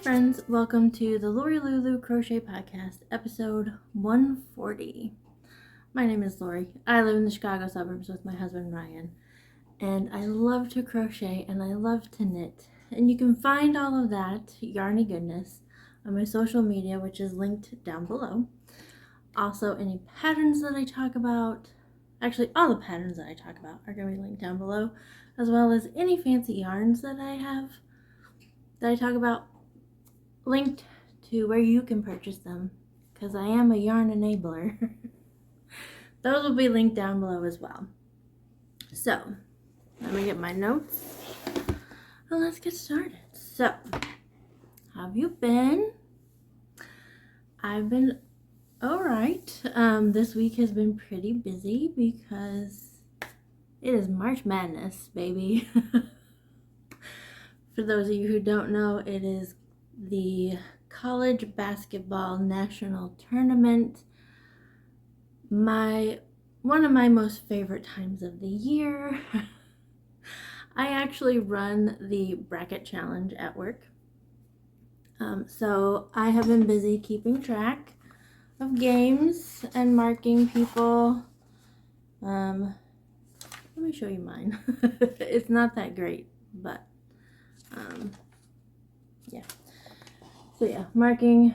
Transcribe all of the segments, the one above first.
friends, welcome to the Lori Lulu Crochet Podcast, episode 140. My name is Lori. I live in the Chicago suburbs with my husband Ryan, and I love to crochet and I love to knit. And you can find all of that yarny goodness on my social media, which is linked down below. Also, any patterns that I talk about, actually all the patterns that I talk about are going to be linked down below, as well as any fancy yarns that I have that I talk about, linked to where you can purchase them, because I am a yarn enabler. Those will be linked down below as well. So, let me get my notes and let's get started. So, how have you been? I've been alright. This week has been pretty busy because it is March Madness, baby. For those of you who don't know, it is the college basketball national tournament. One of my most favorite times of the year. I actually run the bracket challenge at work. So I have been busy keeping track of games and marking people. Let me show you mine. It's not that great, but yeah. So yeah, marking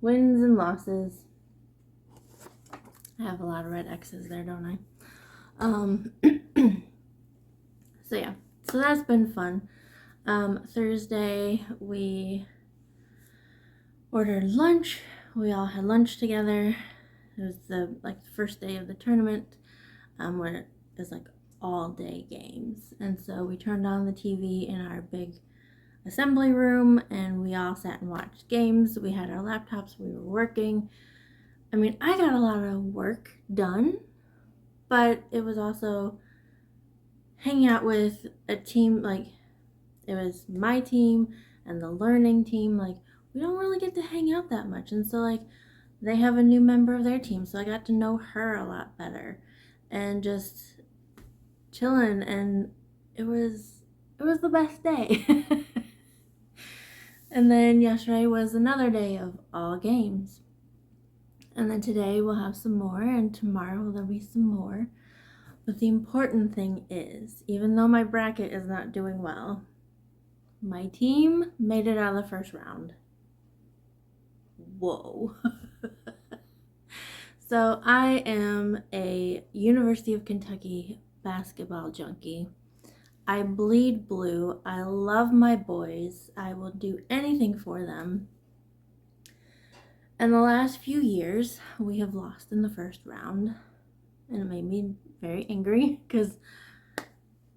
wins and losses. I have a lot of red X's there, don't I? So yeah, so that's been fun. Thursday we ordered lunch. We all had lunch together. It was the first day of the tournament, where it was like all day games, and so we turned on the TV in our big assembly room and we all sat and watched games. We had our laptops, we were working. I mean, I got a lot of work done, but it was also hanging out with a team. Like, it was my team and the learning team. Like, we don't really get to hang out that much, and so like they have a new member of their team, so I got to know her a lot better and just chilling, and it was the best day. And then yesterday was another day of all games. And then today we'll have some more, and tomorrow there'll be some more. But the important thing is, even though my bracket is not doing well, my team made it out of the first round. Whoa. So I am a University of Kentucky basketball junkie. I bleed blue. I love my boys. I will do anything for them. In the last few years, we have lost in the first round, and it made me very angry because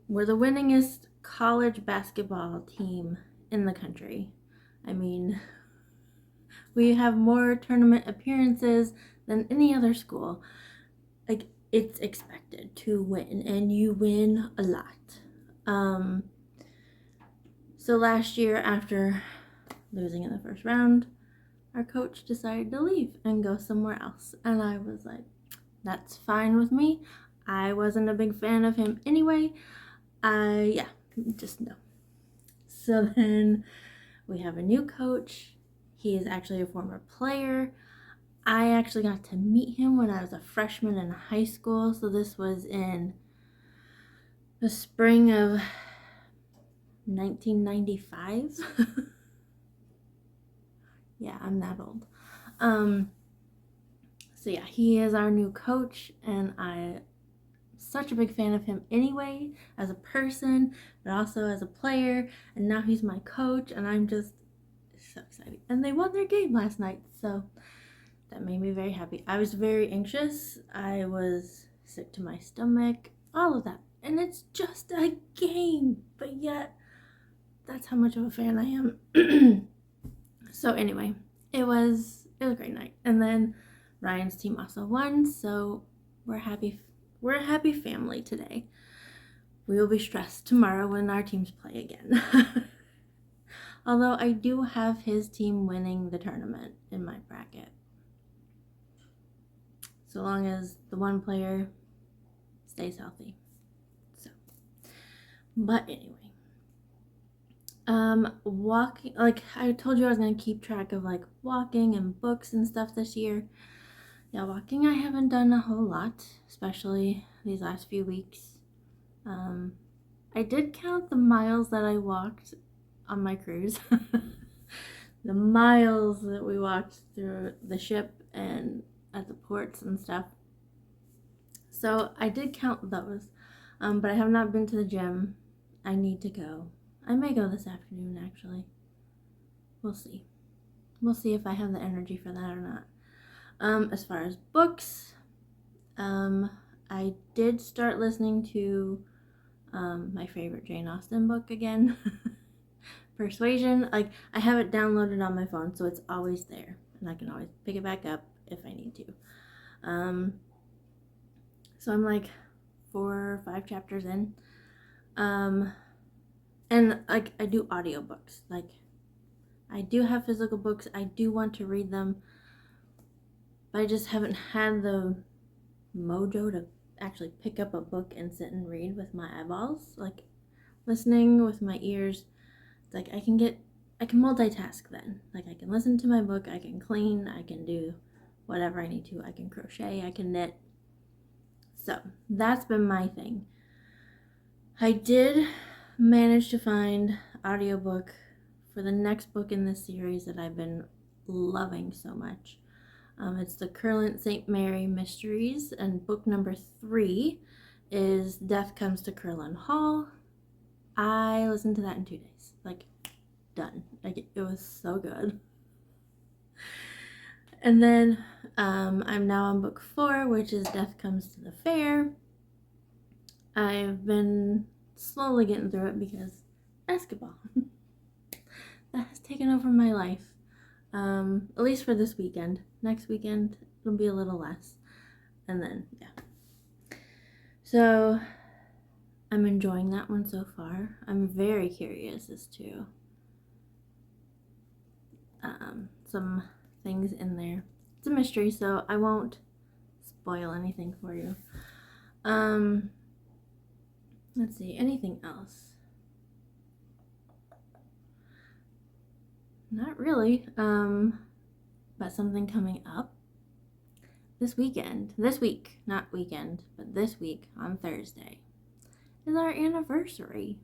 we're the winningest college basketball team in the country. I mean, we have more tournament appearances than any other school. Like, it's expected to win, and you win a lot. So last year, after losing in the first round, our coach decided to leave and go somewhere else. And I was like, that's fine with me. I wasn't a big fan of him anyway. Just no. So then we have a new coach. He is actually a former player. I actually got to meet him when I was a freshman in high school. So this was in the spring of 1995. Yeah, I'm that old. So yeah, he is our new coach, and I'm such a big fan of him anyway, as a person, but also as a player, and now he's my coach, and I'm just so excited. And they won their game last night, so that made me very happy. I was very anxious. I was sick to my stomach, all of that. And it's just a game, but yet that's how much of a fan I am. So anyway, it was a great night. And then Ryan's team also won, so we're a happy family today. We will be stressed tomorrow when our teams play again. Although I do have his team winning the tournament in my bracket, so long as the one player stays healthy. So, but anyway, Walking, like I told you I was going to keep track of like walking and books and stuff this year. Yeah, walking I haven't done a whole lot, especially these last few weeks. I did count the miles that I walked on my cruise. The miles that we walked through the ship and at the ports and stuff. So I did count those, but I have not been to the gym. I need to go. I may go this afternoon, actually. We'll see. We'll see if I have the energy for that or not. As far as books, I did start listening to my favorite Jane Austen book again. Persuasion. Like, I have it downloaded on my phone, so it's always there, and I can always pick it back up if I need to. So I'm like 4 or 5 chapters in. And like I do audiobooks. Like, I do have physical books. I do want to read them, but I just haven't had the mojo to actually pick up a book and sit and read with my eyeballs. Like, listening with my ears, it's like I can multitask then. Like, I can listen to my book, I can clean, I can do whatever I need to. I can crochet, I can knit. So that's been my thing. I did manage to find audiobook for the next book in this series that I've been loving so much. It's the Curlant St. Mary Mysteries, and book number 3 is Death Comes to Curland Hall. I listened to that in 2 days. Like, done. Like, it was so good. And then I'm now on book 4, which is Death Comes to the Fair. I've been slowly getting through it because basketball. That has taken over my life. At least for this weekend. Next weekend, it'll be a little less. And then, yeah. So, I'm enjoying that one so far. I'm very curious as to some things in there. It's a mystery, so I won't spoil anything for you. Let's see, anything else? Not really. But something coming up this week, not weekend, but this week on Thursday is our anniversary.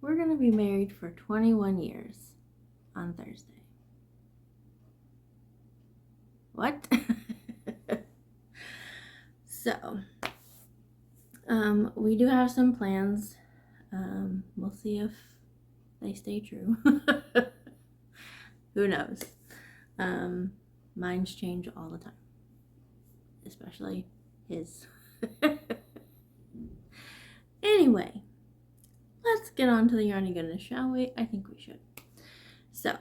We're gonna be married for 21 years on Thursday. What? So, we do have some plans. We'll see if they stay true. Who knows? Minds change all the time, especially his. Anyway, let's get on to the yarny goodness, shall we? I think we should. So,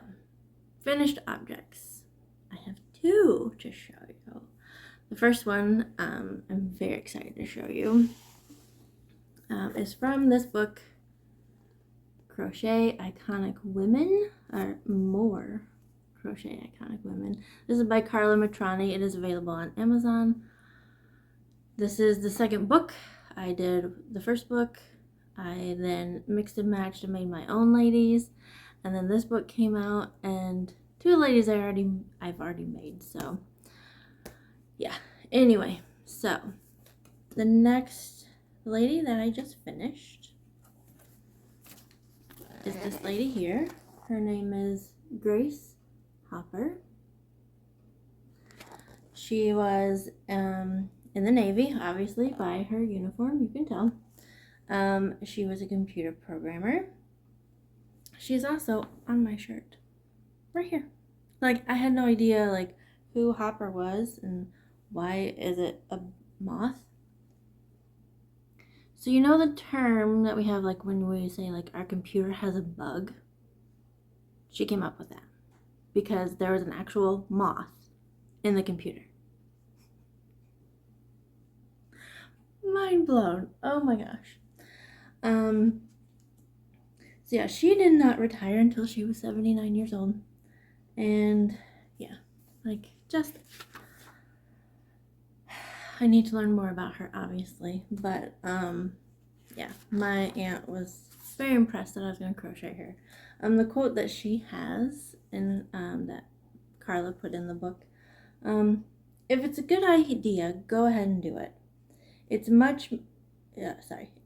finished objects. I have 2 to show you. The first one, I'm very excited to show you, is from this book, Crochet Iconic Women, or More Crochet Iconic Women. This is by Carla Matrani. It is available on Amazon. This is the second book. I did the first book. I then mixed and matched and made my own ladies. And then this book came out, and 2 ladies I've already made. So, yeah. Anyway, so the next lady that I just finished is this lady here. Her name is Grace Hopper. She was in the Navy, obviously, by her uniform, you can tell. She was a computer programmer. She's also on my shirt, right here. Like, I had no idea, like, who Hopper was and why is it a moth. So you know the term that we have, like, when we say, like, our computer has a bug? She came up with that because there was an actual moth in the computer. Mind blown. Oh my gosh. So yeah, she did not retire until she was 79 years old. And yeah, like, just, I need to learn more about her, obviously. But yeah, my aunt was very impressed that I was going to crochet her. The quote that she has, and that Carla put in the book, if it's a good idea, go ahead and do it. It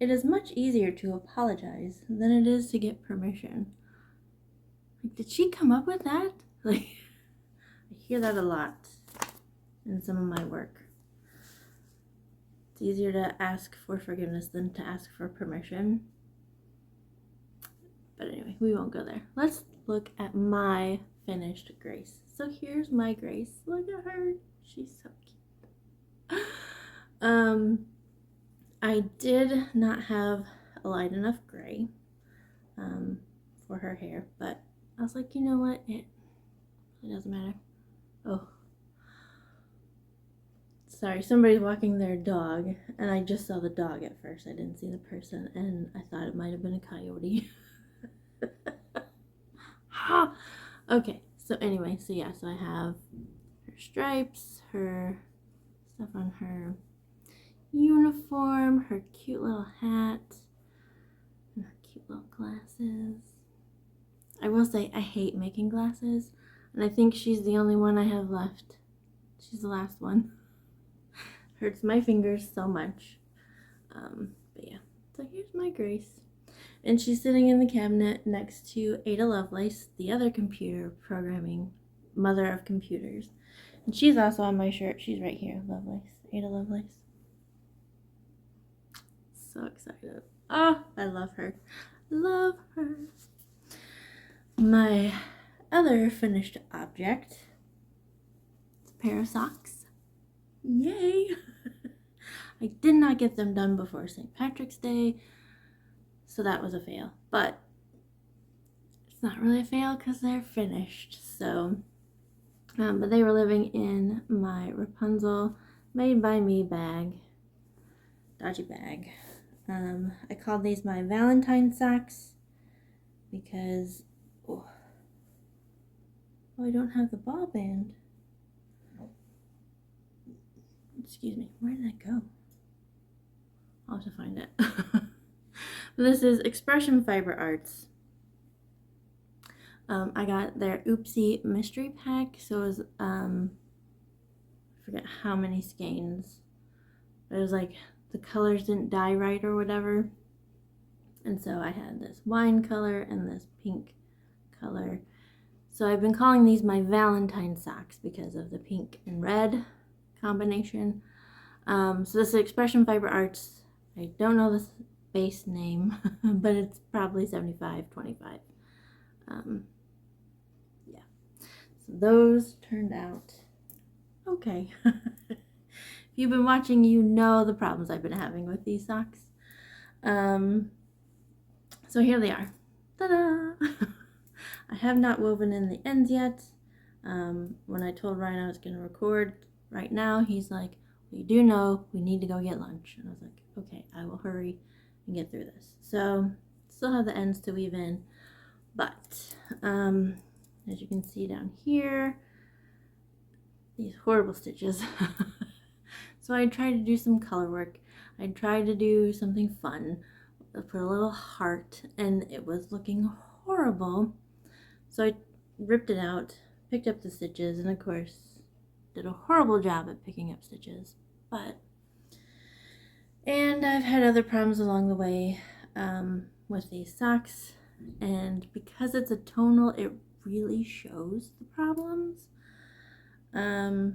is much easier to apologize than it is to get permission. Like, did she come up with that? Like, I hear that a lot in some of my work. It's easier to ask for forgiveness than to ask for permission. But anyway, we won't go there. Let's look at my finished Grace. So here's my Grace. Look at her. She's so cute. I did not have a light enough gray for her hair, but I was like, you know what? It doesn't matter. Oh. Sorry, somebody's walking their dog, and I just saw the dog at first. I didn't see the person, and I thought it might have been a coyote. Okay, so anyway, so I have her stripes, her stuff on her uniform, her cute little hat, and her cute little glasses. I will say I hate making glasses, and I think she's the only one I have left. She's the last one. Hurts my fingers so much. But yeah, so here's my Grace. And she's sitting in the cabinet next to Ada Lovelace, the other computer programming mother of computers. And she's also on my shirt. She's right here, Lovelace, Ada Lovelace. So excited. Oh, I love her. Love her. My other finished object is a pair of socks. Yay! I did not get them done before St. Patrick's Day, so that was a fail. But it's not really a fail because they're finished. So, but they were living in my Rapunzel made by me bag, dodgy bag. I called these my Valentine Socks because I don't have the ball band. Excuse me, where did that go? I'll have to find it. This is Expression Fiber Arts. I got their Oopsie mystery pack, so it was, I forget how many skeins. It was like the colors didn't dye right or whatever. And so I had this wine color and this pink color. So I've been calling these my Valentine Socks because of the pink and red combination. So this is Expression Fiber Arts. I don't know the base name, but it's probably 75-25. Yeah. So those turned out okay. If you've been watching, you know the problems I've been having with these socks. So here they are. Ta-da! I have not woven in the ends yet. When I told Ryan I was going to record right now, he's like, well, you do know we need to go get lunch. And I was like, okay, I will hurry and get through this. So still have the ends to weave in, but as you can see down here, these horrible stitches. So I tried to do some color work. I tried to do something fun. I put a little heart, and it was looking horrible. So I ripped it out, picked up the stitches, and of course did a horrible job at picking up stitches. And I've had other problems along the way with these socks, and because it's a tonal, it really shows the problems. So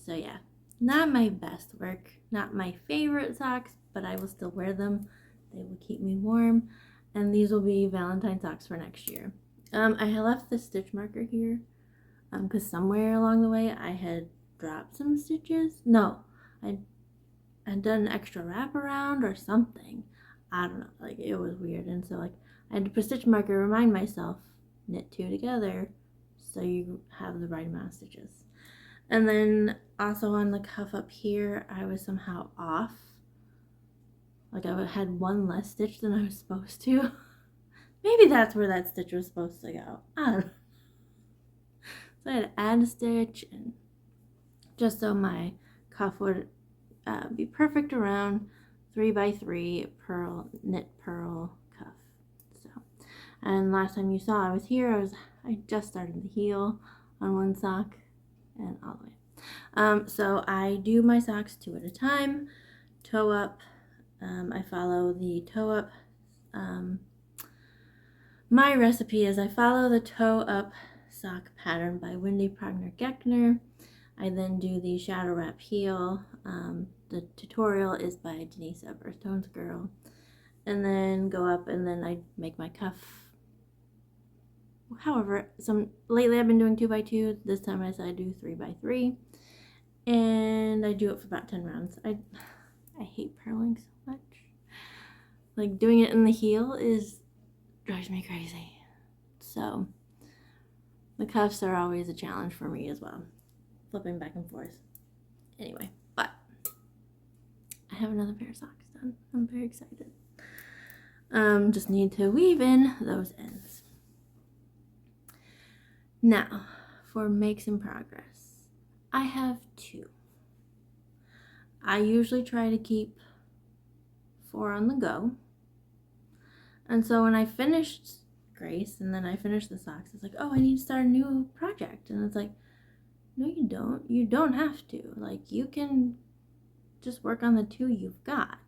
yeah, not my best work, not my favorite socks, but I will still wear them. They will keep me warm, and these will be Valentine socks for next year. I had left the stitch marker here because somewhere along the way I had dropped some stitches. No, I'd done an extra wraparound or something. I don't know, like it was weird, and so like I had to put a stitch marker, remind myself, knit two together so you have the right amount of stitches. And then also on the cuff up here, I was somehow off. Like I had one less stitch than I was supposed to. Maybe that's where that stitch was supposed to go. I don't know. So I had to add a stitch, and just so my cuff would be perfect around 3x3 pearl knit pearl cuff. And last time you saw I was here, I just started the heel on one sock and all the way. So I do my socks 2 at a time, toe up. I follow the toe up. My recipe is I follow the toe up sock pattern by Wendy Progner-Geckner. I then do the shadow wrap heel. The tutorial is by Denise of Earth Tones Girl. And then go up, and then I make my cuff. However, lately I've been doing 2x2. This time I decided to do 3x3. And I do it for about 10 rounds. I hate purling so much. Like, doing it in the heel drives me crazy. So the cuffs are always a challenge for me as well, flipping back and forth. Anyway, but I have another pair of socks done. I'm very excited. Just need to weave in those ends. Now for makes in progress, I have 2. I usually try to keep 4 on the go. And so when I finished Grace and then I finished the socks, it's like, oh, I need to start a new project. And it's like, no, you don't. You don't have to. Like, you can just work on the 2 you've got.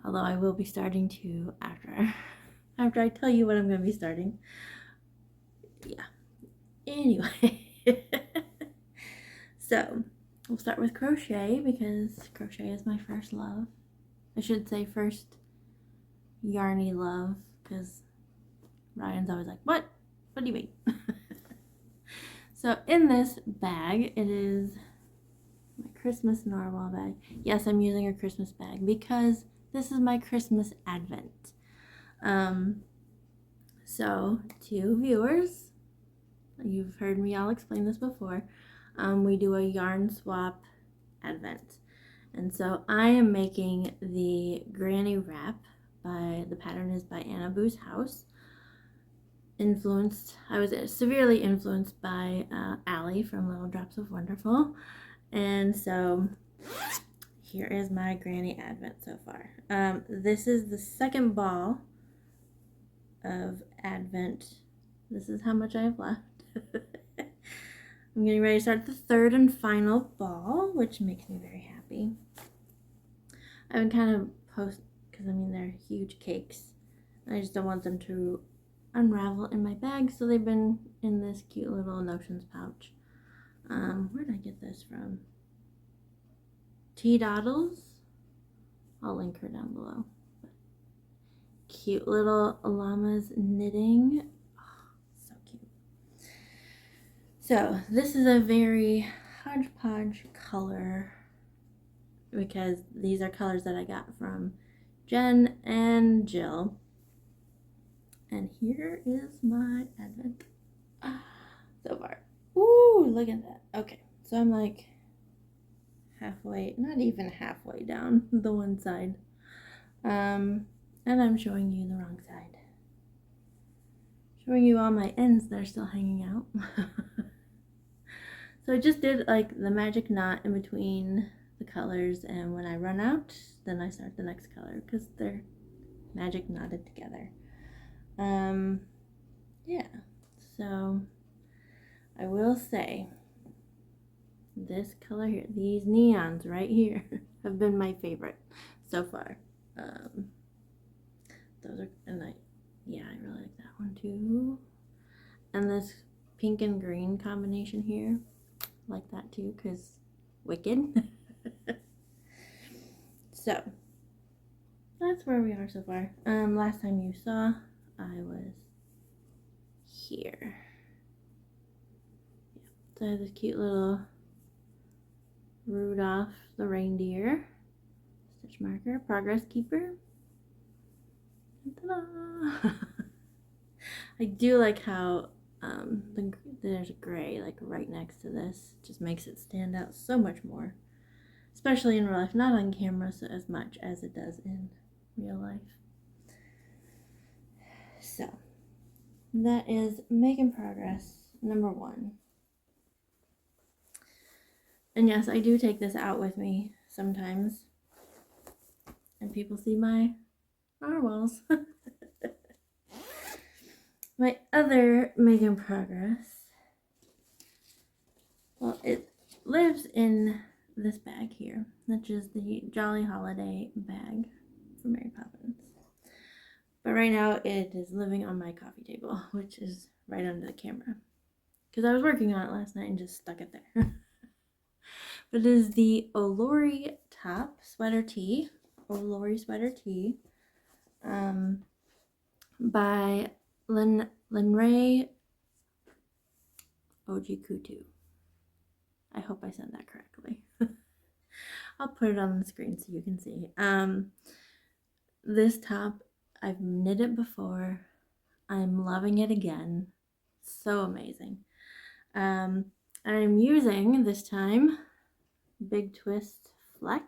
Although I will be starting to after I tell you what I'm going to be starting. Yeah. Anyway. So, we'll start with crochet because crochet is my first love. I should say first yarny love, because Ryan's always like, what do you mean? So in this bag, it is my Christmas narwhal bag. Yes, I'm using a Christmas bag because this is my Christmas advent. So to viewers, you've heard me all explain this before, we do a yarn swap advent. And so I am making the granny wrap. The pattern is by Anna Boo's House. I was severely influenced by Allie from Little Drops of Wonderful. And so here is my granny advent so far. This is the second ball of advent. This is how much I have left. I'm getting ready to start the third and final ball, which makes me very happy. I've been kind of because they're huge cakes and I just don't want them to unravel in my bag, so they've been in this cute little notions pouch. Where did I get this from? Tea Doddles. I'll link her down below. Cute little llamas knitting. Oh, so cute. So this is a very hodgepodge color because these are colors that I got from Jen and Jill. And here is my advent so far. Ooh, look at that. Okay, so I'm like halfway, not even halfway down the one side. And I'm showing you the wrong side. Showing you all my ends that are still hanging out. So I just did like the magic knot in between the colors, and when I run out, then I start the next color because they're magic knotted together. Yeah, so I will say this color here, these neons right here have been my favorite so far. Those are, and I really like that one too. And this pink and green combination here, like that too, because wicked. So that's where we are so far. Last time you saw, I was here. Yeah. So I have this cute little Rudolph the reindeer stitch marker, progress keeper. Ta-da! I do like how there's a gray like right next to this. Just makes it stand out so much more, especially in real life. Not on camera so as much as it does in real life. So that is making progress number 1. And yes, I do take this out with me sometimes, and people see my narwhals. My other make in progress, well, it lives in this bag here, which is the Jolly Holiday bag for Mary Poppins. But right now it is living on my coffee table, which is right under the camera. Because I was working on it last night and just stuck it there. But it is the Olori top sweater tee, Olori sweater tee, by Linrae Ojikutu. I hope I said that correctly. I'll put it on the screen so you can see. This top, I've knit it before. I'm loving it again. So amazing. I'm using this time Big Twist Fleck,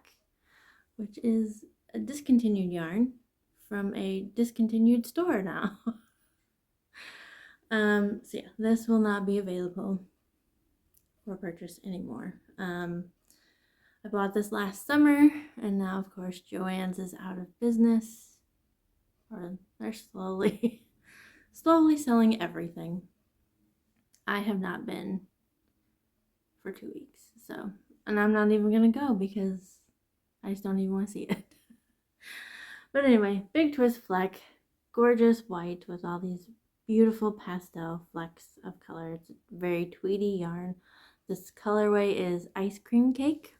which is a discontinued yarn from a discontinued store now. So yeah, this will not be available for purchase anymore. I bought this last summer, and now of course Joann's is out of business, or they're slowly selling everything. I have not been for 2 weeks, so, and I'm not even gonna go because I just don't even want to see it. But anyway, Big Twist Fleck, gorgeous white with all these beautiful pastel flecks of color. It's a very tweedy yarn. This colorway is Ice Cream Cake.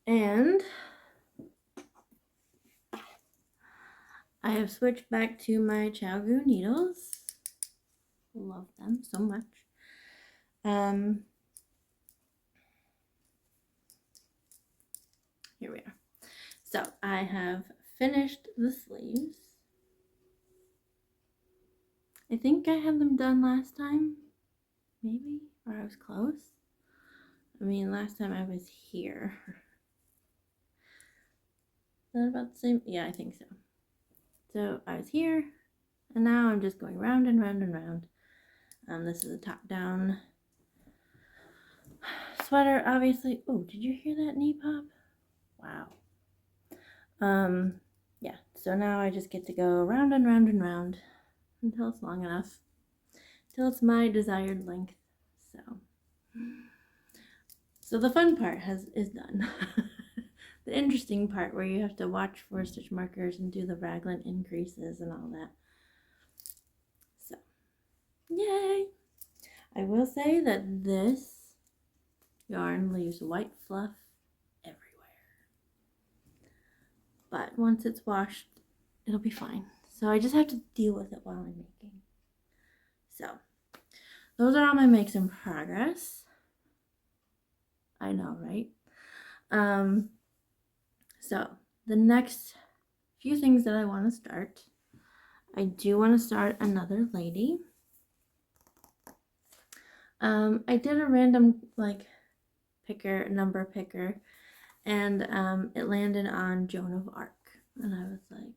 And I have switched back to my Chowgu needles. Love them so much. Here we are. So I have finished the sleeves. I think I had them done last time, maybe, or I was close. I mean, last time I was here. Is that about the same? Yeah, I think so. So I was here, and now I'm just going round and round and round. This is a top-down sweater, obviously. Oh, did you hear that knee pop? Wow. Yeah, so now I just get to go round and round and round until it's long enough, until it's my desired length. So the fun part is done. The interesting part where you have to watch for stitch markers and do the raglan increases and all that. So, yay! I will say that this yarn leaves white fluff everywhere. But once it's washed, it'll be fine. So I just have to deal with it while I'm making. So, those are all my makes in progress. I know, right? So the next few things that I want to start, I do want to start another lady. I did a random number picker, and it landed on Joan of Arc, and I was like,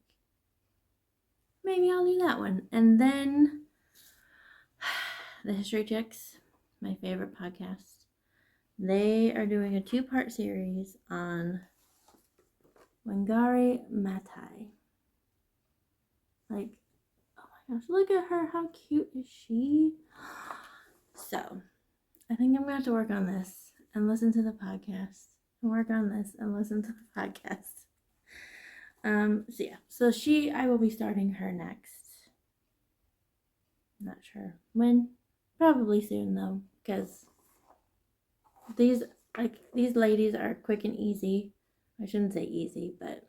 maybe I'll do that one. And then the History Chicks, my favorite podcast, they are doing a 2-part series on Wangari Maathai. Like, oh my gosh, look at her. How cute is she? So, I think I'm going to have to work on this and listen to the podcast. And work on this and listen to the podcast. So yeah. So I will be starting her next. Not sure when. Probably soon though. Because these ladies are quick and easy. I shouldn't say easy, but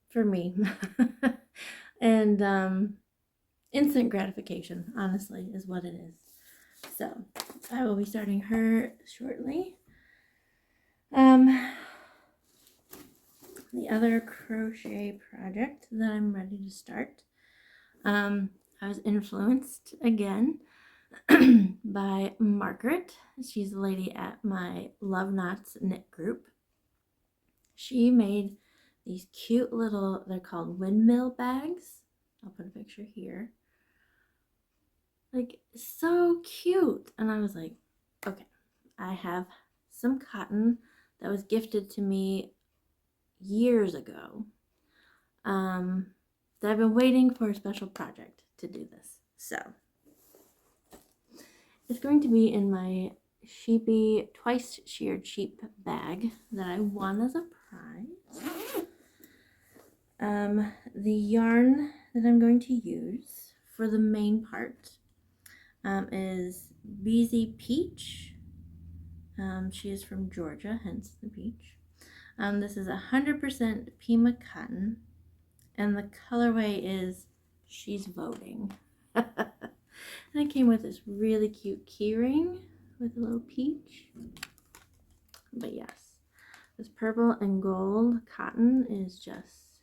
for me. And instant gratification, honestly, is what it is. So I will be starting her shortly. The other crochet project that I'm ready to start, I was influenced again by Margaret. She's a lady at my Love Knots knit group. She made these cute little, they're called windmill bags. I'll put a picture here. Like, so cute. And I was like, okay, I have some cotton that was gifted to me years ago, I've been waiting for a special project to do this. So it's going to be in my sheepy twice sheared sheep bag that I won as a prize. The yarn that I'm going to use for the main part is BZ Peach. She is from Georgia, hence the peach. This is 100% Pima cotton, and the colorway is She's Voting. And it came with this really cute keyring with a little peach. But yes, this purple and gold cotton is just,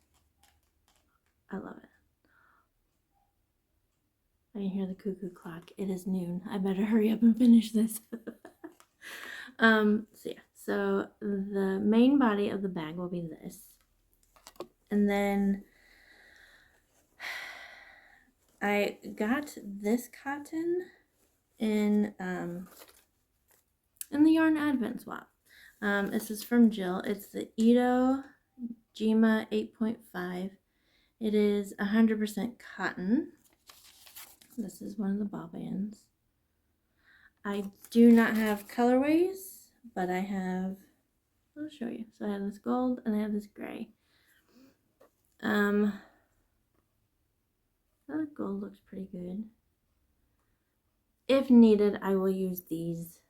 I love it. I can hear the cuckoo clock. It is noon. I better hurry up and finish this. So the main body of the bag will be this. And then I got this cotton in the Yarn Advent Swap. This is from Jill. It's the Ito Jima 8.5. It is 100% cotton. This is one of the bobbins. I do not have colorways, but I have, I'll show you. So I have this gold and I have this gray. The gold looks pretty good. If needed, I will use these.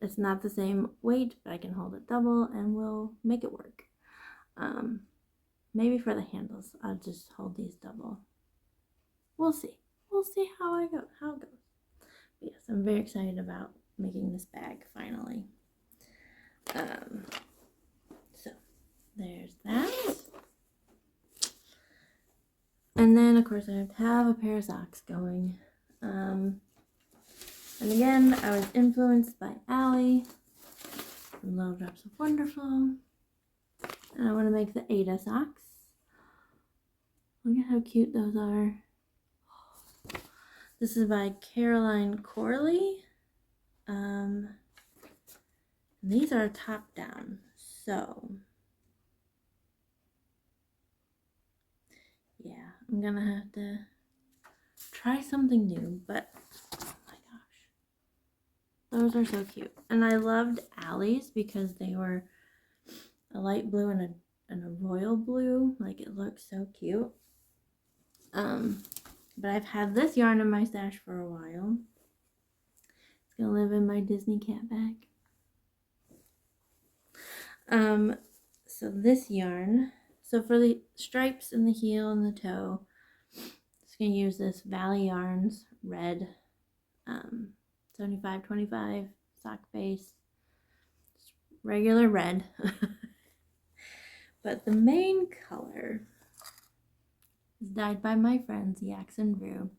It's not the same weight, but I can hold it double and we'll make it work. Maybe for the handles, I'll just hold these double. We'll see. We'll see how it goes. But yes, I'm very excited about making this bag finally. So there's that. And then of course I have to have a pair of socks going. And again, I was influenced by Allie from Little Drops of Wonderful. And I want to make the Ada socks. Look at how cute those are. This is by Caroline Corley. And these are top down. So yeah, I'm gonna have to try something new, but oh my gosh, those are so cute. And I loved Allie's because they were a light blue and a royal blue. Like, it looks so cute. But I've had this yarn in my stash for a while. It's gonna live in my Disney cat bag. So this yarn, so for the stripes and the heel and the toe, just gonna use this Valley Yarns red 75-25 sock base, just regular red. But the main color is dyed by my friends Yax and Brew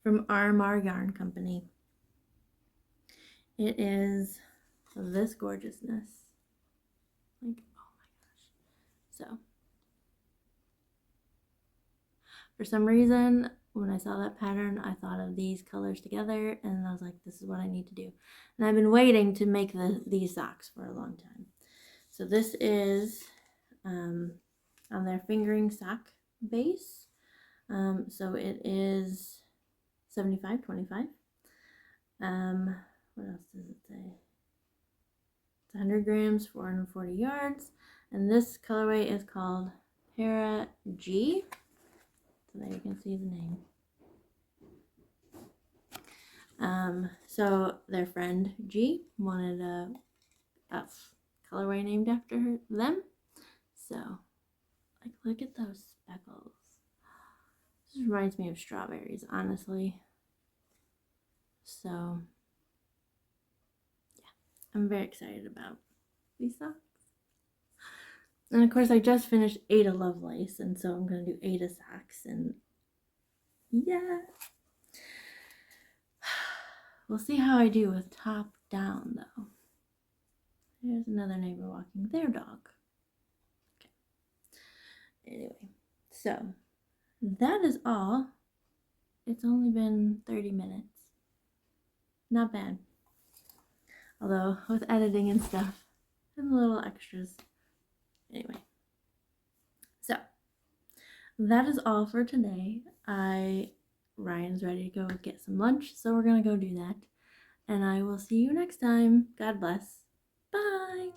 from RMR Yarn Company. It is this gorgeousness. Like, oh my gosh. So for some reason, when I saw that pattern, I thought of these colors together, and I was like, this is what I need to do. And I've been waiting to make these socks for a long time. So this is on their fingering sock base. So it is 75-25. What else does it say? It's 100 grams, 440 yards. And this colorway is called Para G. So there you can see the name. So their friend G wanted a colorway named after them. So, like, look at those speckles. This reminds me of strawberries, honestly. So, yeah, I'm very excited about these socks. And of course, I just finished Ada Lovelace, and so I'm going to do Ada socks, and yeah. We'll see how I do with top down, though. There's another neighbor walking their dog. Okay. Anyway, so that is all. It's only been 30 minutes. Not bad. Although, with editing and stuff, and little extras. Anyway. So, that is all for today. Ryan's ready to go get some lunch, so we're gonna go do that. And I will see you next time. God bless. Bye.